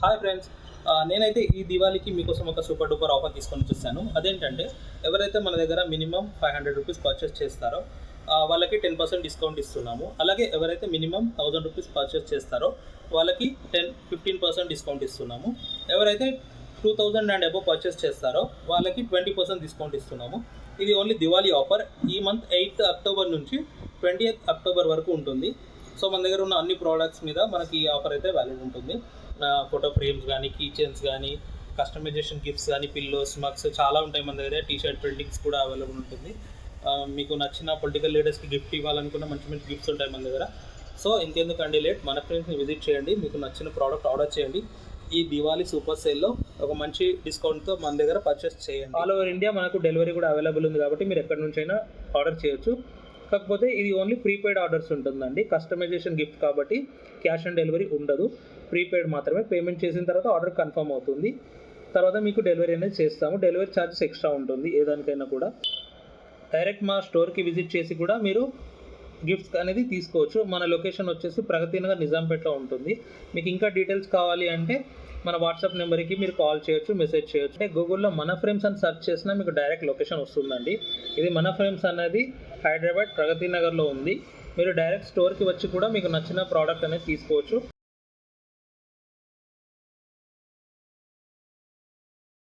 Hi friends, నేనైతే ఈ దివాళీకి మీకోసం ఒక సూపర్ డూపర్ ఆఫర్ తీసుకొని వచ్చేసాను. అదేంటంటే ఎవరైతే మన దగ్గర మినిమం 500 రూపీస్ పర్చేస్ చేస్తారో వాళ్ళకి 10% డిస్కౌంట్ ఇస్తున్నాము. అలాగే ఎవరైతే మినిమం 1000 రూపీస్ పర్చేస్ చేస్తారో వాళ్ళకి 15% డిస్కౌంట్ ఇస్తున్నాము. ఎవరైతే 2000 అండ్ అబోవ్ పర్చేస్ చేస్తారో వాళ్ళకి 20% డిస్కౌంట్ ఇస్తున్నాము. ఇది ఓన్లీ దివాళీ ఆఫర్. ఈ మంత్ 8th అక్టోబర్ నుంచి 20th అక్టోబర్ వరకు ఉంటుంది. సో మన దగ్గర ఉన్న అన్ని ప్రోడక్ట్స్ మీద మనకి ఈ ఆఫర్ అయితే వ్యాలిడ్ ఉంటుంది. ఫోటో ఫ్రేమ్స్ కానీ, కీ చైన్స్ కానీ, కస్టమైజేషన్ గిఫ్ట్స్ కానీ, పిల్లోస్, మగ్స్ చాలా ఉంటాయి మన దగ్గర. టీషర్ట్ ప్రింటింగ్స్ కూడా అవైలబుల్ ఉంటుంది. మీకు నచ్చిన పొలిటికల్ లీడర్స్కి గిఫ్ట్ ఇవ్వాలనుకున్న మంచి మంచి గిఫ్ట్స్ ఉంటాయి మన దగ్గర. సో ఇంకెందుకండి లేట్, మన ఫ్రెండ్స్ని విజిట్ చేయండి, మీకు నచ్చిన ప్రోడక్ట్ ఆర్డర్ చేయండి. ఈ దివాళీ సూపర్ సేల్లో ఒక మంచి డిస్కౌంట్తో మన దగ్గర పర్చేస్ చేయండి. ఆల్ ఓవర్ ఇండియా మనకు డెలివరీ కూడా అవైలబుల్ ఉంది కాబట్టి మీరు ఎక్కడి నుంచైనా ఆర్డర్ చేయొచ్చు. కాకపోతే ఇది ఓన్లీ ప్రీపెయిడ్ ఆర్డర్స్ ఉంటుందండి. కస్టమైజేషన్ గిఫ్ట్ కాబట్టి క్యాష్ ఆన్ డెలివరీ ఉండదు. ప్రీపెయిడ్ మాత్రమే. పేమెంట్ చేసిన తర్వాత ఆర్డర్ కన్ఫర్మ్ అవుతుంది. తర్వాత మీకు డెలివరీ అనేది చేస్తాము. డెలివరీ ఛార్జెస్ ఎక్స్ట్రా ఉంటుంది ఏదానికైనా కూడా. డైరెక్ట్ మా స్టోర్కి విజిట్ చేసి కూడా మీరు గిఫ్ట్స్ అనేది తీసుకోవచ్చు. మన లొకేషన్ వచ్చేసి ప్రగతి నగర్, నిజాంపేటలో ఉంటుంది. మీకు ఇంకా డీటెయిల్స్ కావాలి అంటే మన వాట్సాప్ నెంబర్కి మీరు కాల్ చేయొచ్చు, మెసేజ్ చేయొచ్చు. అంటే గూగుల్లో మన ఫ్రేమ్స్ అని సెర్చ్ చేసినా మీకు డైరెక్ట్ లొకేషన్ వస్తుందండి. ఇది మన ఫ్రేమ్స్ అనేది హైదరాబాద్ ప్రగతి నగర్లో ఉంది. మీరు డైరెక్ట్ స్టోర్కి వచ్చి కూడా మీకు నచ్చిన ప్రోడక్ట్ అనేది తీసుకోవచ్చు.